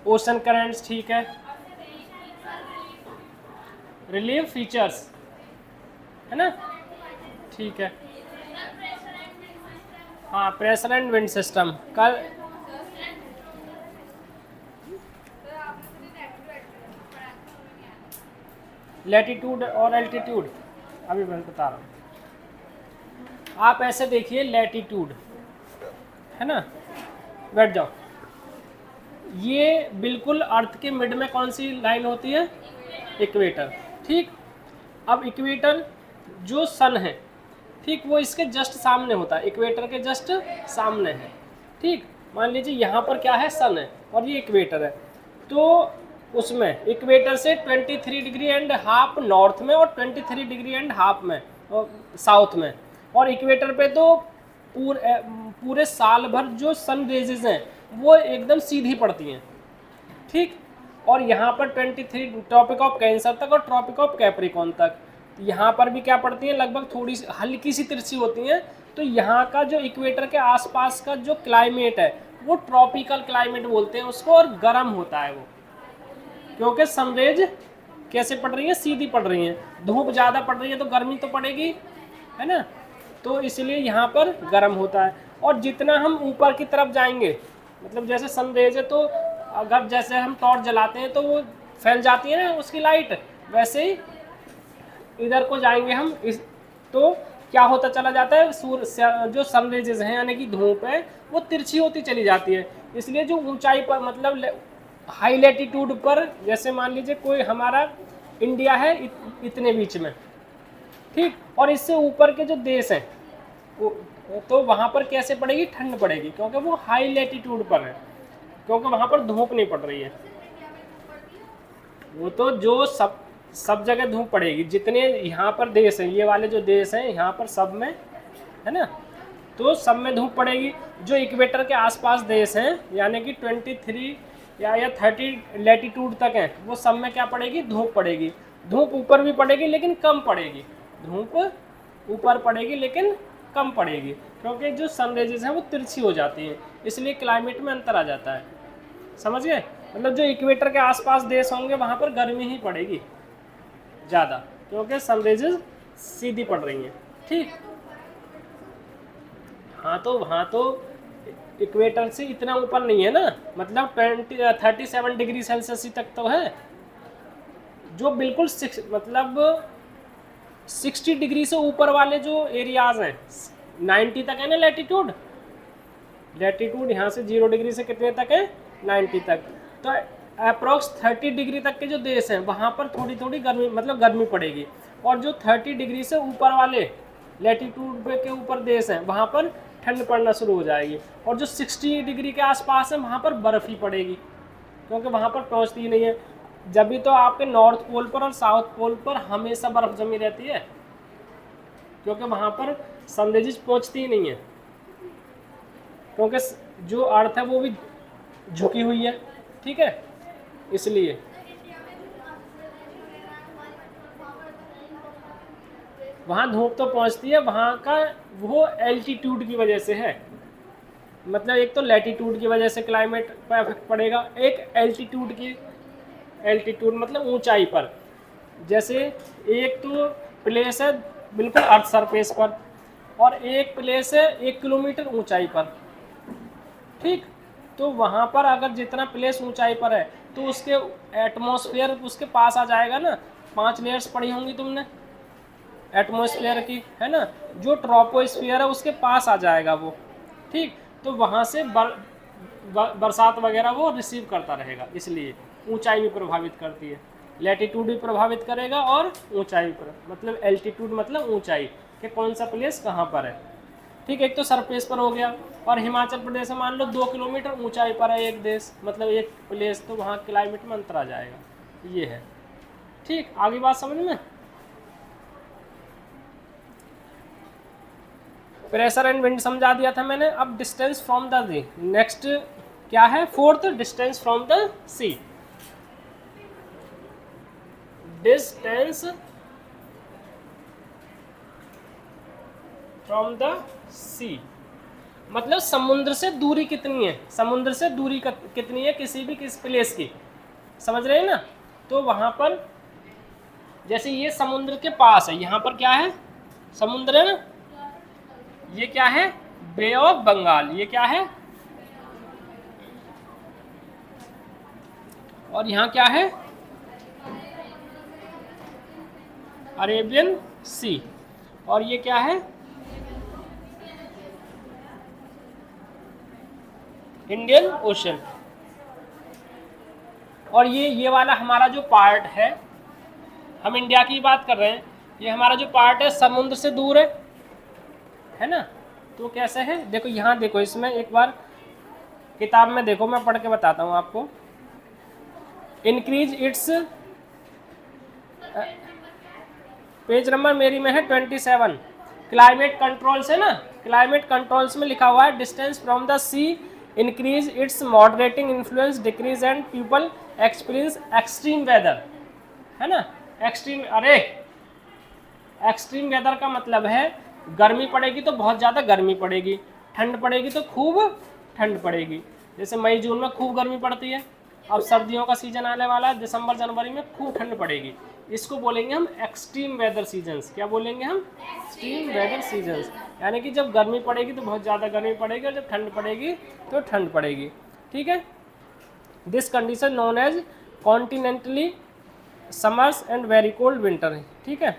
Ocean currents, ठीक है। Relief features, है ना, ठीक है। हाँ, प्रेशर एंड विंड सिस्टम कल। लैटिट्यूड और एल्टीट्यूड अभी मैं बता रहा हूँ। आप ऐसे देखिए, लैटिट्यूड है ना, बैठ जाओ। ये बिल्कुल अर्थ के मिड में कौन सी लाइन होती है? इक्वेटर, ठीक। अब इक्वेटर जो सन है, ठीक, वो इसके जस्ट सामने होता है, इक्वेटर के जस्ट सामने है, ठीक। मान लीजिए यहाँ पर क्या है? सन है और ये इक्वेटर है, तो उसमें इक्वेटर से 23 डिग्री एंड हाफ नॉर्थ में और 23 डिग्री एंड हाफ में साउथ में, और इक्वेटर पे तो पूरे साल भर जो सन रेजेस हैं वो एकदम सीधी पड़ती हैं, ठीक। और यहाँ पर 23 ट्रॉपिक ऑफ कैंसर तक और ट्रॉपिक ऑफ कैप्रिकॉन तक, यहाँ पर भी क्या पड़ती है? लगभग थोड़ी सी हल्की सी तिरछी होती हैं। तो यहाँ का जो इक्वेटर के आसपास का जो क्लाइमेट है वो ट्रॉपिकल क्लाइमेट बोलते हैं उसको, और गर्म होता है वो, क्योंकि सनरेज कैसे पड़ रही है? सीधी पड़ रही है। धूप ज़्यादा पड़ रही है तो गर्मी तो पड़ेगी, है ना, तो इसलिए यहाँ पर गर्म होता है। और जितना हम ऊपर की तरफ जाएंगे, मतलब जैसे सनरेज है तो अगर जैसे हम टॉर्च जलाते हैं तो वो फैल जाती है ना उसकी लाइट, वैसे ही इधर को जाएंगे हम इस, तो क्या होता चला जाता है? सूर्य जो सनरेजेस हैं यानी कि धूप है वो तिरछी होती चली जाती है। इसलिए जो ऊंचाई पर, मतलब हाई लैटिट्यूड पर, जैसे मान लीजिए कोई हमारा इंडिया है इतने बीच में, ठीक, और इससे ऊपर के जो देश हैं तो वहाँ पर कैसे पड़ेगी? ठंड पड़ेगी, क्योंकि वो हाई लैटिट्यूड पर है, क्योंकि वहाँ पर धूप नहीं पड़ रही है। वो तो जो सब जगह धूप पड़ेगी, जितने यहाँ पर देश हैं, ये वाले जो देश हैं यहाँ पर सब में, है ना, तो सब में धूप पड़ेगी। जो इक्वेटर के आसपास देश हैं यानी कि 23 या 30 लैटिट्यूड तक हैं, वो सब में क्या पड़ेगी? धूप पड़ेगी। धूप ऊपर भी पड़ेगी लेकिन कम पड़ेगी, धूप ऊपर पड़ेगी लेकिन कम पड़ेगी, क्योंकि जो सन रेजेस हैं वो तिरछी हो जाती हैं, इसलिए क्लाइमेट में अंतर आ जाता है। समझ गए? मतलब जो इक्वेटर के आसपास देश होंगे वहाँ पर गर्मी ही पड़ेगी ज़्यादा, क्योंकि सन रेजेस सीधी पड़ रही हैं, ठीक। हाँ, तो वहाँ तो इक्वेटर से इतना ऊपर नहीं है ना, मतलब 37 डिग्री सेल्सियस तक तो है। जो बिल्कुल मतलब 60 डिग्री से ऊपर वाले जो एरियाज हैं, 90 तक है ना लैटिट्यूड, लैटिट्यूड यहाँ से 0 डिग्री से कितने तक है? 90 तक। तो अप्रोक्स 30 डिग्री तक के जो देश हैं वहाँ पर थोड़ी थोड़ी गर्मी, मतलब गर्मी पड़ेगी, और जो 30 डिग्री से ऊपर वाले लैटिट्यूड के ऊपर देश हैं वहाँ पर ठंड पड़ना शुरू हो जाएगी, और जो 60 डिग्री के आसपास है वहाँ पर बर्फ़ ही पड़ेगी, क्योंकि वहाँ पर पहुँचती ही नहीं है। जब भी तो आपके नॉर्थ पोल पर और साउथ पोल पर हमेशा बर्फ़ जमी रहती है, क्योंकि वहाँ पर सनरेजेस पहुँचती ही नहीं है, क्योंकि जो अर्थ है वो भी झुकी हुई है, ठीक है, इसलिए। वहाँ धूप तो पहुँचती है, वहाँ का वो एल्टीट्यूड की वजह से है, मतलब एक तो लैटिट्यूड की वजह से क्लाइमेट पर इफेक्ट पड़ेगा, एक एल्टीट्यूड मतलब ऊंचाई पर। जैसे एक तो प्लेस है बिल्कुल अर्थ सरफेस पर, और एक प्लेस है 1 किलोमीटर ऊंचाई पर, ठीक। तो वहाँ पर अगर जितना प्लेस ऊंचाई पर है तो उसके एटमॉस्फेयर उसके पास आ जाएगा ना। 5 लेयर्स पढ़ी होंगी तुमने एटमॉस्फेयर की, है ना, जो ट्रोपोस्फियर है उसके पास आ जाएगा वो, ठीक। तो वहाँ से बरसात वगैरह वो रिसीव करता रहेगा, इसलिए ऊंचाई भी प्रभावित करती है। लैटिट्यूड भी प्रभावित करेगा और ऊंचाई पर, मतलब एल्टीट्यूड मतलब ऊंचाई कि कौन सा प्लेस कहाँ पर है, ठीक। एक तो सरफेस पर हो गया, और हिमाचल प्रदेश में मान लो 2 किलोमीटर ऊंचाई पर है एक देश, मतलब एक प्लेस, तो वहाँ क्लाइमेट में अंतर आ जाएगा, ये है, ठीक। आगे बात समझ में? प्रेशर एंड विंड समझा दिया था मैंने। अब distance from the sea, next क्या है? Fourth, distance from the sea. Distance from the sea मतलब समुद्र से दूरी कितनी है, समुद्र से दूरी कितनी है किसी भी किस प्लेस की, समझ रहे हैं ना। तो वहाँ पर जैसे ये समुद्र के पास है, यहाँ पर क्या है, समुद्र है ना, ये क्या है, बे ऑफ बंगाल, ये क्या है, और यहाँ क्या है, अरेबियन सी, और ये क्या है, इंडियन ओशन। और ये वाला हमारा जो पार्ट है, हम इंडिया की बात कर रहे हैं, ये हमारा जो पार्ट है समुद्र से दूर है ना। तो कैसे है, देखो यहाँ देखो, इसमें एक बार किताब में देखो, मैं पढ़ के बताता हूँ आपको। इंक्रीज इट्स, पेज नंबर मेरी में है 27, क्लाइमेट कंट्रोल्स है ना, क्लाइमेट कंट्रोल्स में लिखा हुआ है distance from the sea increase its moderating influence decrease and people experience extreme weather, है ना। एक्सट्रीम, अरे एक्सट्रीम वेदर का मतलब है गर्मी पड़ेगी तो बहुत ज़्यादा गर्मी पड़ेगी, ठंड पड़ेगी तो खूब ठंड पड़ेगी। जैसे मई जून में खूब गर्मी पड़ती है, अब सर्दियों का सीजन आने वाला है, दिसंबर जनवरी में खूब ठंड पड़ेगी। इसको बोलेंगे हम एक्सट्रीम वेदर सीजन्स। क्या बोलेंगे हम, एक्सट्रीम वेदर सीजन्स। यानी कि जब गर्मी पड़ेगी तो बहुत ज़्यादा गर्मी पड़ेगी, और जब ठंड पड़ेगी तो ठंड पड़ेगी, ठीक है। This condition known as continentally summers and very cold winter, ठीक है।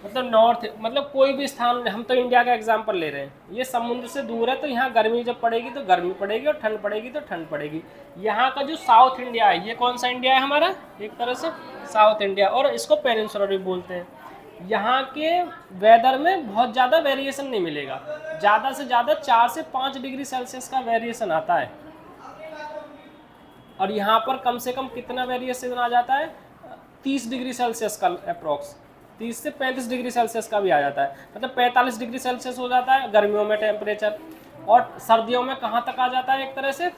मतलब नॉर्थ, मतलब कोई भी स्थान, हम तो इंडिया का एग्जांपल ले रहे हैं, ये समुद्र से दूर है तो यहाँ गर्मी जब पड़ेगी तो गर्मी पड़ेगी, और ठंड पड़ेगी तो ठंड पड़ेगी। यहाँ का जो साउथ इंडिया है, ये कौन सा इंडिया है हमारा, एक तरह से साउथ इंडिया, और इसको पेनिनसुला भी बोलते हैं। यहाँ के वेदर में बहुत ज़्यादा वेरिएशन नहीं मिलेगा, ज़्यादा से ज़्यादा 4 से 5 डिग्री सेल्सियस का वेरिएशन आता है। और यहाँ पर कम से कम कितना वेरिएशन आ जाता है, 30 डिग्री सेल्सियस का अप्रॉक्स, 30 से 35 डिग्री सेल्सियस का भी आ जाता है। मतलब 45 डिग्री सेल्सियस हो जाता है गर्मियों में टेम्परेचर, और सर्दियों में कहाँ तक आ जाता है, एक तरह से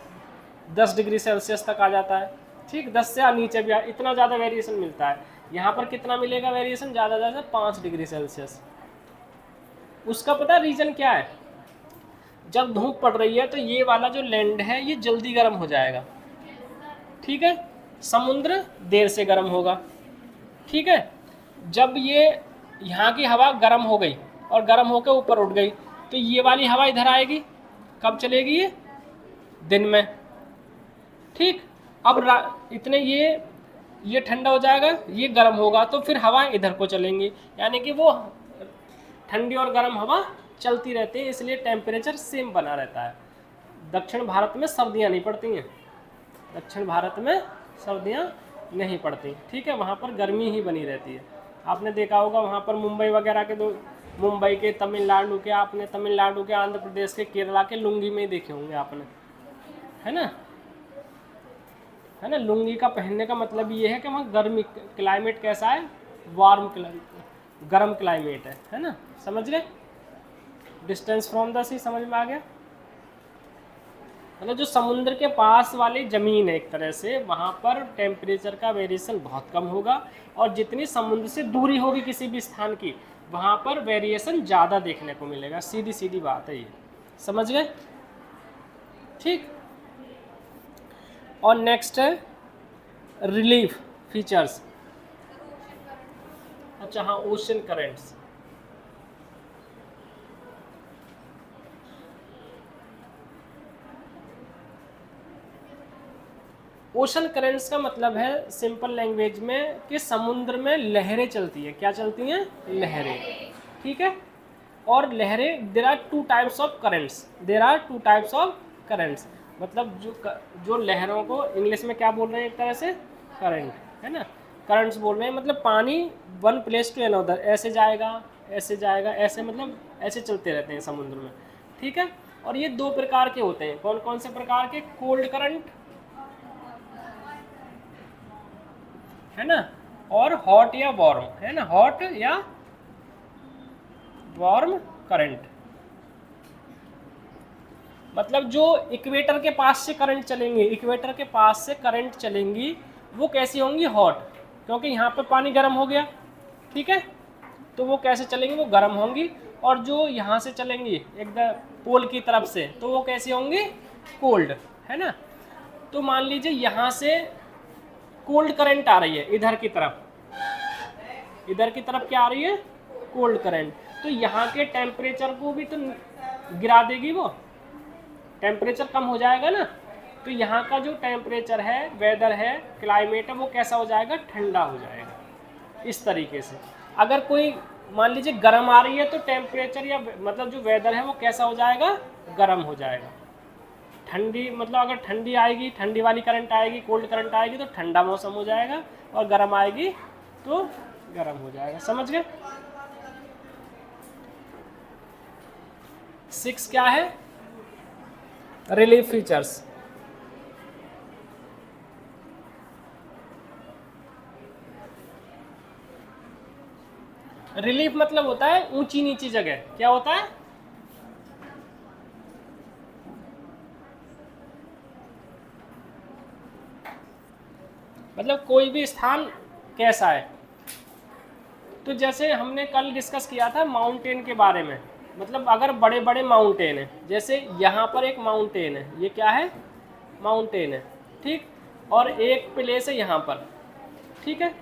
10 डिग्री सेल्सियस तक आ जाता है, ठीक, 10 से नीचे भी इतना ज़्यादा वेरिएशन मिलता है। यहाँ पर कितना मिलेगा वेरिएशन, ज़्यादा ज़्यादा 5 डिग्री सेल्सियस। उसका पता रीज़न क्या है, जब धूप पड़ रही है तो ये वाला जो लैंड है ये जल्दी गर्म हो जाएगा, ठीक है, समुद्र देर से गर्म होगा, ठीक है। जब ये यहाँ की हवा गर्म हो गई और गर्म होकर ऊपर उठ गई तो ये वाली हवा इधर आएगी, कब चलेगी, ये दिन में, ठीक। अब इतने ये ठंडा हो जाएगा, ये गर्म होगा, तो फिर हवा इधर को चलेंगी, यानी कि वो ठंडी और गर्म हवा चलती रहती है, इसलिए टेम्परेचर सेम बना रहता है। दक्षिण भारत में सर्दियाँ नहीं पड़ती हैं, दक्षिण भारत में सर्दियाँ नहीं पड़ती, ठीक है, वहाँ पर गर्मी ही बनी रहती है। आपने देखा होगा वहाँ पर मुंबई वगैरह के, दो मुंबई के, तमिलनाडु के, आपने तमिलनाडु के, आंध्र प्रदेश के, केरला के लुंगी में ही देखे होंगे आपने, है ना, है ना। लुंगी का पहनने का मतलब ये है कि वहाँ गर्मी, क्लाइमेट कैसा है, वार्म क्लाइमेट, गर्म क्लाइमेट है ना, समझ गए। डिस्टेंस फ्रॉम द सी समझ में आ गया। मतलब जो समुद्र के पास वाली ज़मीन है एक तरह से, वहाँ पर टेम्परेचर का वेरिएशन बहुत कम होगा, और जितनी समुद्र से दूरी होगी किसी भी स्थान की, वहाँ पर वेरिएशन ज़्यादा देखने को मिलेगा। सीधी सीधी बात है ये, समझ गए, ठीक। और नेक्स्ट है रिलीफ फीचर्स। अच्छा हाँ, ओशन करेंट्स। ओशन करेंट्स का मतलब है सिंपल लैंग्वेज में कि समुद्र में लहरें चलती हैं। क्या चलती हैं, लहरें, ठीक है। और लहरें, there are 2 types of currents, there are 2 types of currents. मतलब जो लहरों को इंग्लिश में क्या बोल रहे हैं, एक तरह से करंट, है ना, करंट्स बोल रहे हैं। मतलब पानी वन प्लेस टू अनदर, ऐसे जाएगा, ऐसे जाएगा, ऐसे, मतलब ऐसे चलते रहते हैं समुद्र में, ठीक है। और ये 2 प्रकार के होते हैं, कौन कौन से प्रकार के, कोल्ड करंट, है ना, और हॉट या वार्म, है ना, हॉट या वार्म करंट। मतलब जो इक्वेटर के पास से करंट चलेंगे, इक्वेटर के पास से करंट चलेंगी, वो कैसी होंगी, हॉट, क्योंकि यहाँ पर पानी गर्म हो गया, ठीक है, तो वो कैसे चलेंगी, वो गर्म होंगी। और जो यहाँ से चलेंगी एकदम पोल की तरफ से तो वो कैसी होंगी, कोल्ड, है ना। तो मान लीजिए यहाँ से कोल्ड करंट आ रही है इधर की तरफ, इधर की तरफ क्या आ रही है, कोल्ड करंट, तो यहाँ के टेम्परेचर को भी तो गिरा देगी, वो टेम्परेचर कम हो जाएगा ना। तो यहाँ का जो टेम्परेचर है, वेदर है, क्लाइमेट है, वो कैसा हो जाएगा, ठंडा हो जाएगा इस तरीके से। अगर कोई मान लीजिए गर्म आ रही है तो टेम्परेचर या मतलब जो वेदर है वो कैसा हो जाएगा, गर्म हो जाएगा। ठंडी मतलब अगर ठंडी आएगी, ठंडी वाली करंट आएगी, कोल्ड करंट आएगी तो ठंडा मौसम हो जाएगा, और गर्म आएगी तो गर्म हो जाएगा। समझ गए। 6 क्या है, रिलीफ फीचर्स। रिलीफ मतलब होता है ऊंची नीची जगह। क्या होता है, मतलब कोई भी स्थान कैसा है। तो जैसे हमने कल डिस्कस किया था माउंटेन के बारे में, मतलब अगर बड़े बड़े माउंटेन है, जैसे यहाँ पर एक माउंटेन है, ये क्या है, माउंटेन है, ठीक, और एक प्लेस है यहाँ पर, ठीक है।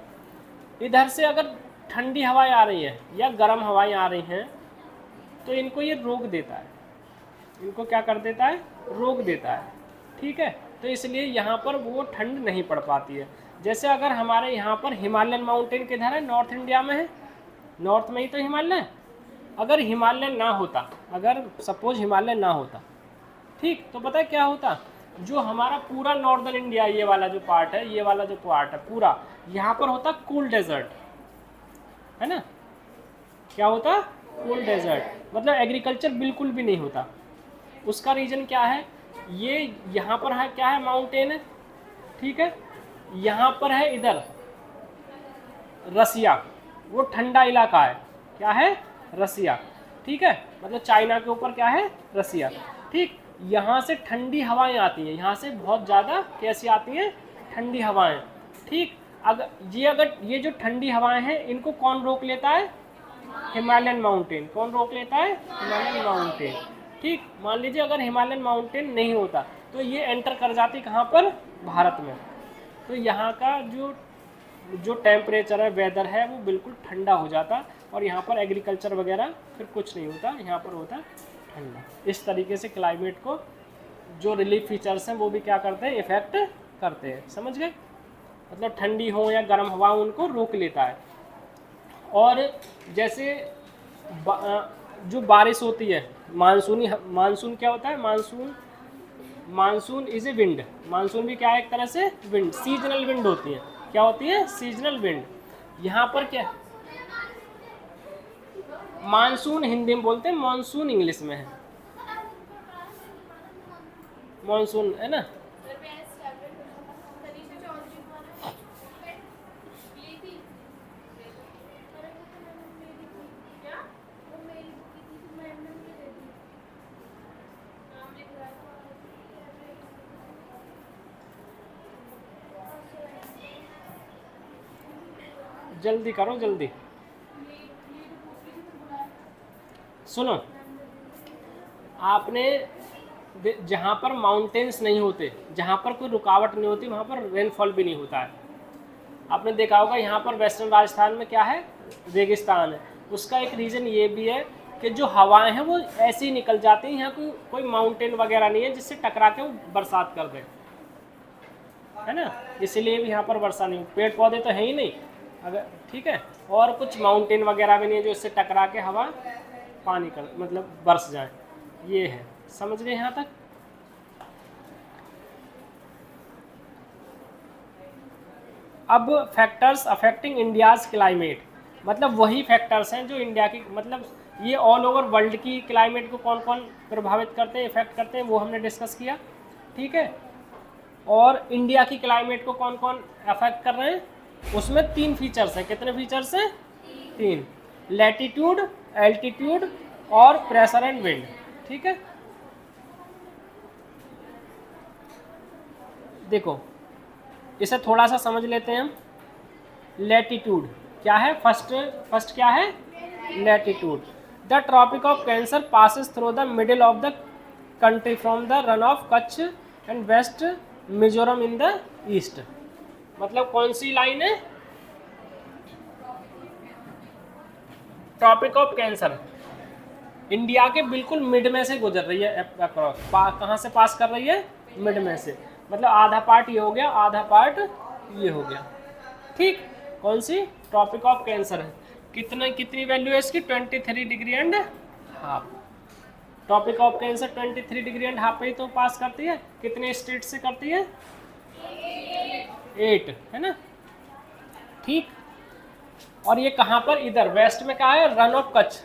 इधर से अगर ठंडी हवाएं आ रही हैं या गर्म हवाएं आ रही हैं तो इनको ये रोक देता है, इनको क्या कर देता है, रोक देता है, ठीक है। तो इसलिए यहाँ पर वो ठंड नहीं पड़ पाती है। जैसे अगर हमारे यहाँ पर हिमालयन माउंटेन किधर है, नॉर्थ इंडिया में है, नॉर्थ में ही तो हिमालय है। अगर हिमालय ना होता, अगर सपोज हिमालय ना होता, ठीक, तो पता है क्या होता, जो हमारा पूरा नॉर्दर्न इंडिया, ये वाला जो पार्ट है, ये वाला जो पार्ट है पूरा, यहाँ पर होता कूल डेजर्ट, है ना। क्या होता, कूल डेजर्ट, मतलब एग्रीकल्चर बिल्कुल भी नहीं होता। उसका रीज़न क्या है, ये यहाँ पर है क्या है, माउंटेन है, ठीक है। यहाँ पर है इधर रसिया, वो ठंडा इलाका है, क्या है, रसिया, ठीक है, मतलब चाइना के ऊपर क्या है, रसिया, ठीक। यहाँ से ठंडी हवाएं आती हैं, यहाँ से बहुत ज़्यादा कैसी आती हैं, ठंडी हवाएं, ठीक। अगर ये जो ठंडी हवाएं हैं इनको कौन रोक लेता है, हिमालयन माउंटेन। कौन रोक लेता है, हिमालयन माउंटेन, ठीक। मान लीजिए अगर हिमालयन माउंटेन नहीं होता तो ये एंटर कर जाती कहाँ पर, भारत में। तो यहाँ का जो टेम्परेचर है, वेदर है, वो बिल्कुल ठंडा हो जाता, और यहाँ पर एग्रीकल्चर वगैरह फिर कुछ नहीं होता, यहाँ पर होता ठंडा। इस तरीके से क्लाइमेट को जो रिलीफ फीचर्स हैं वो भी क्या करते हैं, इफेक्ट करते हैं। समझ गए, मतलब ठंडी हो या गर्म हवा उनको रोक लेता है। और जैसे जो बारिश होती है, मानसून क्या होता है, monsoon is a wind. Monsoon भी क्या है, एक तरह से विंड, सीजनल विंड होती है। क्या होती है, सीजनल विंड। यहाँ पर क्या, मानसून हिंदी में बोलते हैं, मानसून इंग्लिश में है, मानसून, है ना। जल्दी करो, जल्दी सुनो। आपने जहाँ पर माउंटेन्स नहीं होते, जहाँ पर कोई रुकावट नहीं होती, वहाँ पर रेनफॉल भी नहीं होता है। आपने देखा होगा यहाँ पर वेस्टर्न राजस्थान में क्या है, रेगिस्तान है। उसका एक रीज़न ये भी है कि जो हवाएं हैं वो ऐसी निकल जाती हैं, यहाँ कोई माउंटेन वगैरह नहीं है जिससे टकरा के वो बरसात कर दे, है ना। इसीलिए भी यहाँ पर वर्षा नहीं, पेड़ पौधे तो है ही नहीं अगर, ठीक है, और कुछ माउंटेन वगैरह भी नहीं है जो इससे टकरा के हवा पानी कर मतलब बरस जाए। ये है, समझ गए यहाँ तक। अब फैक्टर्स अफेक्टिंग इंडियाज़ क्लाइमेट, मतलब वही फैक्टर्स हैं जो इंडिया की, मतलब ये ऑल ओवर वर्ल्ड की क्लाइमेट को कौन कौन प्रभावित करते हैं, इफेक्ट करते हैं, वो हमने डिस्कस किया, ठीक है। और इंडिया की क्लाइमेट को कौन कौन अफेक्ट कर रहे हैं, उसमें 3 फीचर्स हैं। कितने फीचर्स हैं, 3, लैटिट्यूड, एल्टीट्यूड और प्रेशर एंड विंड, ठीक है। देखो इसे थोड़ा सा समझ लेते हैं हम। लैटिट्यूड क्या है, फर्स्ट क्या है, latitude. The Tropic of Cancer passes through the middle of the country from the Rann of Kutch and west Mizoram in the east. मतलब कौन सी लाइन है? ट्रॉपिक ऑफ कैंसर इंडिया के बिल्कुल मिड में से गुजर रही है, अप्रॉक्स कहाँ से पास कर रही है? मिड में से। मतलब आधा पार्ट ये हो गया, आधा पार्ट ये हो गया। ठीक, कौन सी? ट्रॉपिक ऑफ कैंसर है। कितनी वैल्यू है इसकी? 23 degree and half. Tropic of Cancer 23 degree and half पे ही तो पास करती है। कितने स्टेट से करती है? 8, है ना? ठीक, और ये कहाँ पर? इधर वेस्ट में क्या है? Run of Kutch.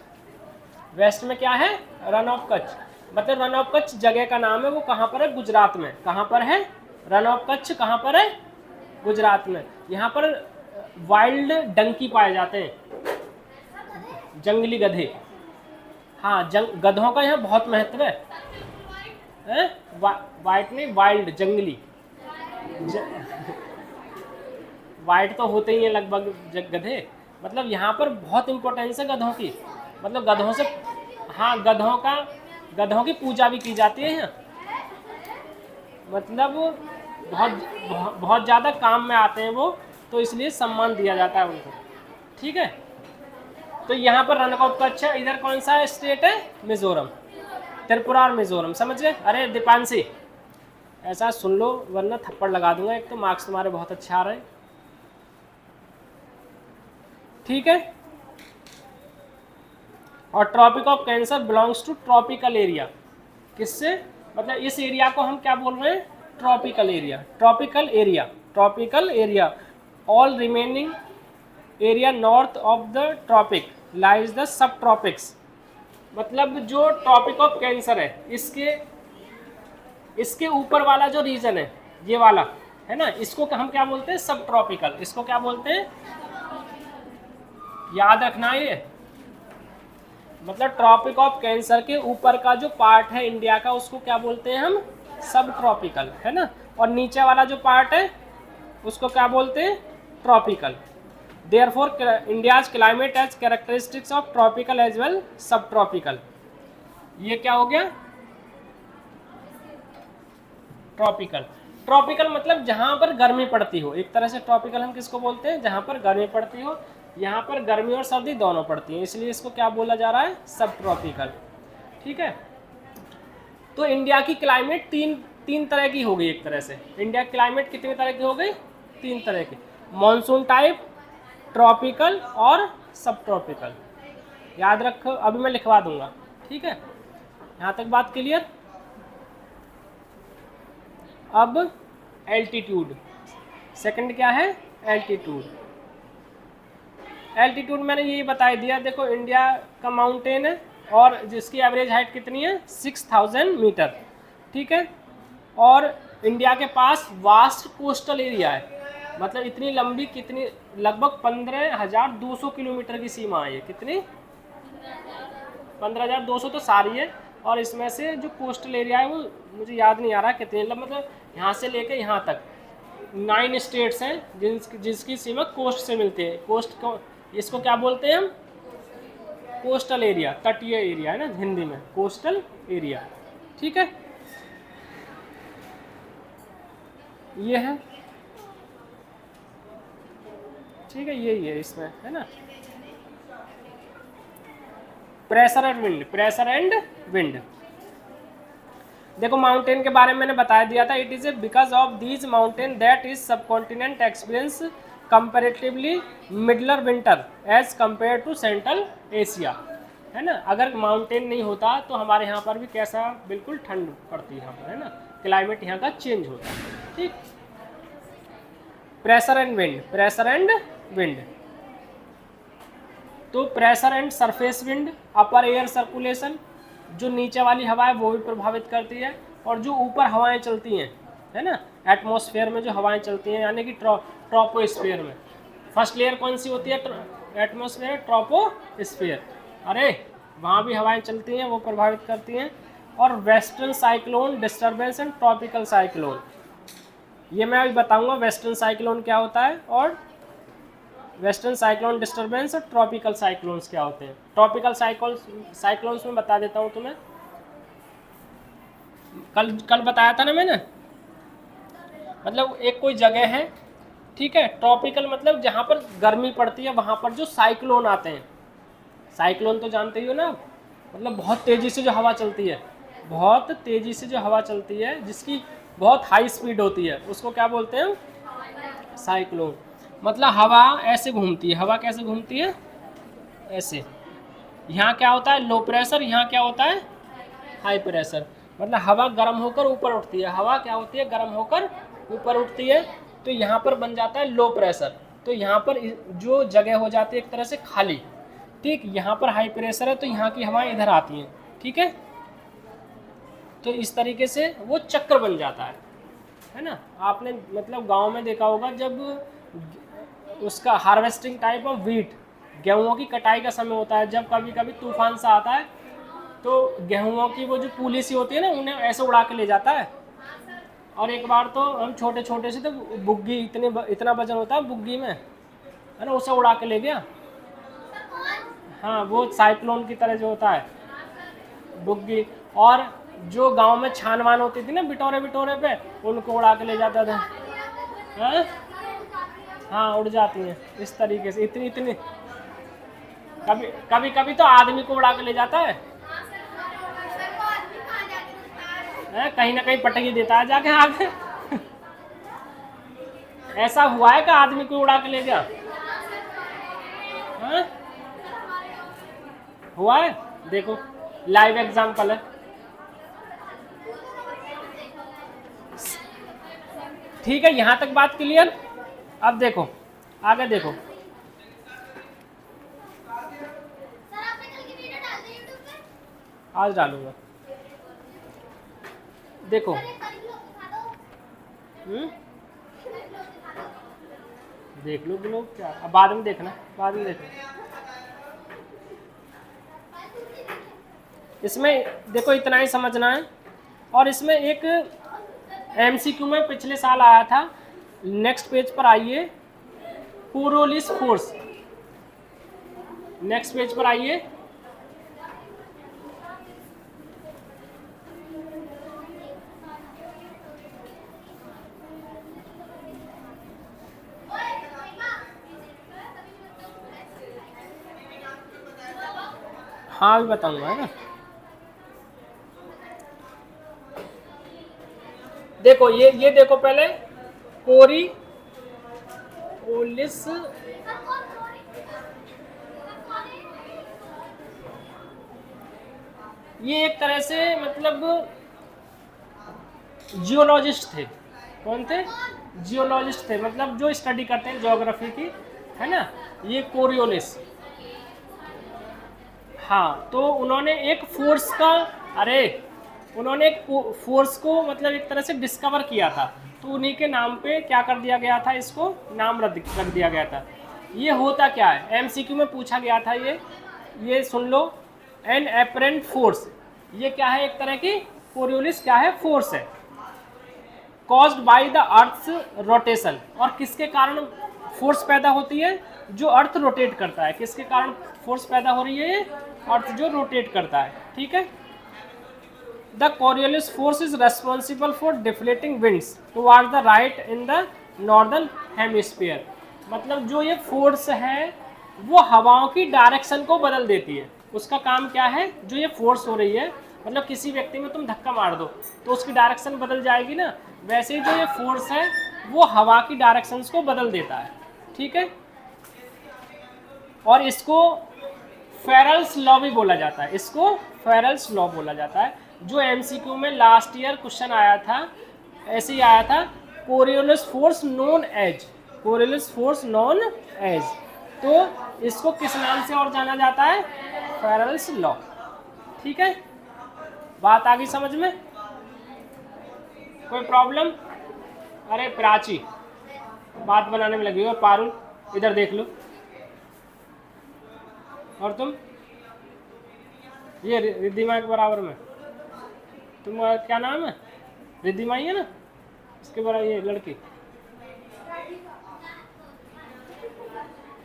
वेस्ट में क्या है? Run of Kutch. मतलब रन ऑफ कच्छ जगह का नाम है, वो कहाँ पर है? गुजरात में। कहाँ पर है? रन ऑफ कच्छ कहाँ पर है? गुजरात में। यहाँ पर वाइल्ड डंकी पाए जाते हैं, जंगली गधे। हाँ, गधों का यहाँ बहुत महत्व है। वाइट नहीं, वाइल्ड, जंगली। वाइट तो होते ही हैं लगभग गधे। मतलब यहाँ पर बहुत इंपॉर्टेंस है गधों की। मतलब गधों से, हाँ, गधों की पूजा भी की जाती है यहाँ। मतलब बहुत ज़्यादा काम में आते हैं वो, तो इसलिए सम्मान दिया जाता है उनको। ठीक है, तो यहाँ पर रन ऑफ कच्छ है। इधर कौन सा स्टेट है? मिजोरम, त्रिपुरा और मिजोरम। समझ गए? अरे दीपांशी, ऐसा सुन लो वरना थप्पड़ लगा दूंगा। एक तो मार्क्स तुम्हारे बहुत अच्छे आ रहे हैं। ठीक है, और Tropic of Cancer belongs to tropical area. किससे? मतलब इस एरिया को हम क्या बोल रहे हैं? Tropical area. Tropical area, tropical area. All remaining area north of the tropic lies the sub tropics. मतलब जो ट्रॉपिक ऑफ कैंसर है, इसके ऊपर वाला जो रीजन है, ये वाला है ना, इसको हम क्या बोलते हैं? सब ट्रॉपिकल। इसको क्या बोलते हैं? याद रखना ये। मतलब ट्रॉपिक ऑफ कैंसर के ऊपर का जो पार्ट है इंडिया का, उसको क्या बोलते हैं हम? सब ट्रॉपिकल, है ना। और नीचे वाला जो पार्ट है उसको क्या बोलते हैं? Tropical. Therefore India's climate as characteristics of tropical as well sub tropical. ये क्या हो गया? ट्रॉपिकल। ट्रॉपिकल मतलब जहां पर गर्मी पड़ती हो। एक तरह से ट्रॉपिकल हम किसको बोलते हैं? जहां पर गर्मी पड़ती हो। यहाँ पर गर्मी और सर्दी दोनों पड़ती हैं, इसलिए इसको क्या बोला जा रहा है? सब ट्रॉपिकल। ठीक है, तो इंडिया की क्लाइमेट तीन तरह की हो गई। एक तरह से इंडिया की क्लाइमेट कितने तरह की हो गई? 3 तरह की। मॉनसून टाइप, ट्रॉपिकल और सब ट्रॉपिकल। याद रखो, अभी मैं लिखवा दूंगा। ठीक है, यहाँ तक बात क्लियर। अब एल्टीट्यूड, सेकंड क्या है? एल्टीट्यूड। एल्टीट्यूड मैंने यही बता दिया। देखो, इंडिया का माउंटेन है और जिसकी एवरेज हाइट कितनी है? 6000 मीटर। ठीक है, और इंडिया के पास वास्ट कोस्टल एरिया है। मतलब इतनी लंबी, कितनी, लगभग 15,200 किलोमीटर की सीमा है ये। कितनी? 15,200 तो सारी है, और इसमें से जो कोस्टल एरिया है वो मुझे याद नहीं आ रहा कितने। मतलब यहाँ से लेके यहाँ तक 9 स्टेट्स हैं जिसकी सीमा कोस्ट से मिलती है। कोस्ट को, इसको क्या बोलते हैं हम? कोस्टल एरिया, तटीय एरिया, है ना हिंदी में, कोस्टल एरिया। ठीक है, ये है। ठीक है, यही है इसमें, है ना। Pressure and wind, pressure and wind. देखो, माउंटेन के बारे में मैंने बता दिया था। It is a because of these mountain that is subcontinent experience comparatively milder winter as compare to central Asia, है ना। अगर माउंटेन नहीं होता तो हमारे यहाँ पर भी कैसा, बिल्कुल ठंड पड़ती है यहाँ पर, है ना। क्लाइमेट यहाँ का चेंज होता है। ठीक, pressure and wind, pressure and wind. तो pressure and surface wind, upper air circulation, जो नीचे वाली हवा है वो भी प्रभावित करती है, और जो ऊपर हवाएं चलती हैं, है ना, एटमॉस्फेयर में जो हवाएं चलती हैं, यानी कि ट्रोपोस्फीयर में। फर्स्ट लेयर कौन सी होती है? Atmosphere, troposphere. अरे वहाँ भी हवाएं चलती हैं, वो प्रभावित करती हैं। और western cyclone disturbance and tropical cyclone, ये मैं अभी बताऊंगा वेस्टर्न साइक्लोन क्या होता है और वेस्टर्न साइक्लोन डिस्टर्बेंस और ट्रॉपिकल साइक्लोन्स क्या होते हैं। ट्रॉपिकल साइक्लोन्स में बता देता हूँ तुम्हें, कल बताया था ना मैंने। मतलब एक कोई जगह है, ठीक है, ट्रॉपिकल मतलब जहाँ पर गर्मी पड़ती है वहाँ पर जो साइक्लोन आते हैं। साइक्लोन तो जानते ही हो ना, मतलब बहुत तेज़ी से जो हवा चलती है, बहुत तेज़ी से जो हवा चलती है, जिसकी बहुत हाई स्पीड होती है, उसको क्या बोलते हैं, साइक्लोन। मतलब हवा ऐसे घूमती है। हवा कैसे घूमती है, ऐसे। यहाँ क्या होता है, लो प्रेशर, यहाँ क्या होता है, हाई प्रेशर। मतलब हवा गर्म होकर ऊपर उठती है, हवा क्या होती है, गर्म होकर ऊपर उठती है, तो यहाँ पर बन जाता है लो प्रेशर। तो यहाँ पर जो जगह हो जाती है एक तरह से खाली, ठीक, यहाँ पर हाई प्रेशर है तो यहाँ की हवाएं इधर आती हैं, ठीक है। तो इस तरीके से वो चक्र बन जाता है ना। आपने मतलब गांव में देखा होगा, जब उसका हार्वेस्टिंग टाइप ऑफ वीट, गेहूँ की कटाई का समय होता है, जब कभी कभी तूफान सा आता है तो गेहूँ की वो जो पूली सी होती है ना, उन्हें ऐसे उड़ा के ले जाता है। और एक बार तो हम छोटे छोटे से, तो बुग्गी इतना वजन होता है बुग्गी में, है ना, उसे उड़ा के ले गया। हाँ, वो साइक्लोन की तरह जो होता है बुग्गी। और जो गांव में छान वान होती थी ना बिटोरे बिटोरे पे, उनको उड़ा के ले जाता था। हाँ, उड़ जाती हैं इस तरीके से, इतनी इतनी। कभी कभी तो आदमी को उड़ा के ले जाता है, कहीं ना कहीं पटकी देता है जाके आगे। ऐसा हुआ है कि आदमी को उड़ा के ले गया, हुआ है, देखो लाइव एग्जांपल है। ठीक है, यहां तक बात क्लियर। अब देखो आगे, देखो आज डालूंगा, देखो देख लो लोग क्या, अब बाद में देखना, बाद में देखना। इसमें देखो इतना ही समझना है। और इसमें एक एमसीक्यू में पिछले साल आया था, नेक्स्ट पेज पर आइए, कोरियोलिस फोर्स, नेक्स्ट पेज पर आइए। हाँ अभी बताऊंगा, है ना। देखो ये देखो पहले, कोरियोलिस, ये एक तरह से मतलब जियोलॉजिस्ट थे। कौन थे, जियोलॉजिस्ट थे, मतलब जो स्टडी करते हैं ज्योग्राफी की, है ना, ये कोरियोलिस। हाँ, तो उन्होंने एक फोर्स का, उन्होंने एक फोर्स को मतलब एक तरह से डिस्कवर किया था, तो उन्हीं के नाम पे क्या कर दिया गया था, इसको नाम रख दिया गया था। ये होता क्या है, एमसीक्यू में पूछा गया था ये सुन लो। एन एपरेंट फोर्स, ये क्या है, एक तरह की कोरियोलिस क्या है, फोर्स है, caused by the earth's rotation. और किसके कारण फोर्स पैदा होती है, जो अर्थ रोटेट करता है, किसके कारण फोर्स पैदा हो रही है, ये अर्थ जो रोटेट करता है, ठीक है। The Coriolis force is responsible for deflating winds toward the right in the northern hemisphere. मतलब जो ये फोर्स है वो हवाओं की डायरेक्शन को बदल देती है। उसका काम क्या है, जो ये फोर्स हो रही है, मतलब किसी व्यक्ति में तुम धक्का मार दो तो उसकी डायरेक्शन बदल जाएगी ना, वैसे ही जो ये फोर्स है वो हवा की डायरेक्शंस को बदल देता है, ठीक है। और इसको फेरल्स लॉ भी बोला जाता है, इसको फेरल्स लॉ बोला जाता है। जो एमसीक्यू में लास्ट ईयर क्वेश्चन आया था, ऐसे ही आया था, Coriolis force known as, Coriolis force known as. तो इसको किस नाम से और जाना जाता है, फेरल्स लॉ, ठीक है। बात आ गई समझ में, कोई प्रॉब्लम। अरे प्राची बात बनाने में लगी हो, पारुल इधर देख लो, और तुम ये रिद्धिमा के बराबर में, तुम क्या नाम है, रिद्धिमा ही है ना, इसके बराबर ये लड़की।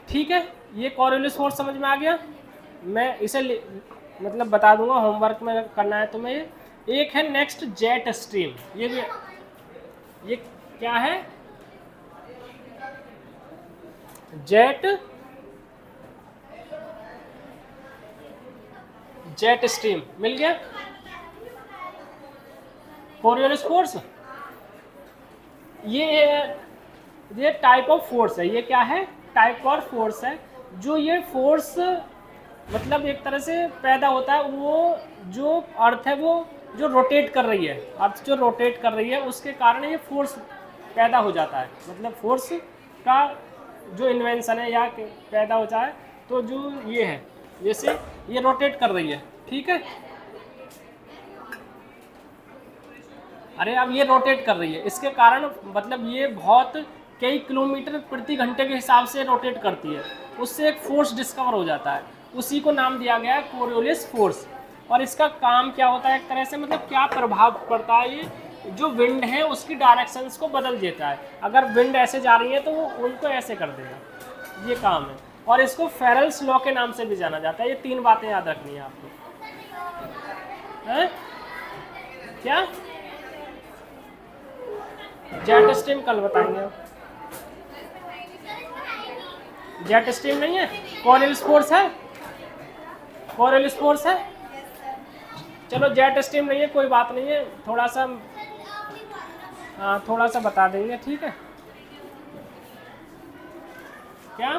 ठीक है, ये कोरियोलिस फोर्स समझ में आ गया। मैं इसे मतलब बता दूंगा, होमवर्क में करना है तुम्हें। एक है नेक्स्ट जेट स्ट्रीम, ये क्या है? जेट स्ट्रीम मिल गया। कोरियोलिस फोर्स ये टाइप ऑफ फोर्स है। ये क्या है? टाइप ऑफ फोर्स है। जो ये फोर्स मतलब एक तरह से पैदा होता है, वो जो अर्थ है वो जो रोटेट कर रही है, अर्थ जो रोटेट कर रही है उसके कारण ये फोर्स पैदा हो जाता है। मतलब फोर्स का जो इन्वेंशन है या पैदा हो जाए तो जो ये है, जैसे ये रोटेट कर रही है, ठीक है। अरे अब ये रोटेट कर रही है, इसके कारण मतलब ये बहुत कई किलोमीटर प्रति घंटे के हिसाब से रोटेट करती है, उससे एक फोर्स डिस्कवर हो जाता है, उसी को नाम दिया गया है कोरियोलिस फोर्स। और इसका काम क्या होता है एक तरह से, मतलब क्या प्रभाव पड़ता है, ये जो विंड है उसकी डायरेक्शंस को बदल देता है। अगर विंड ऐसे जा रही है तो वो उनको ऐसे कर देगा, ये काम है। और इसको फेरेल्स लॉ के नाम से भी जाना जाता है। ये 3 बातें याद रखनी है आपको, है? क्या जेट स्ट्रीम कल बताएंगे। जेट स्ट्रीम नहीं है, कोरियोलिस फोर्स है। कोरियोलिस फोर्स है। चलो जेट स्ट्रीम नहीं है, कोई बात नहीं है, थोड़ा सा हाँ थोड़ा सा बता देंगे, ठीक है। क्या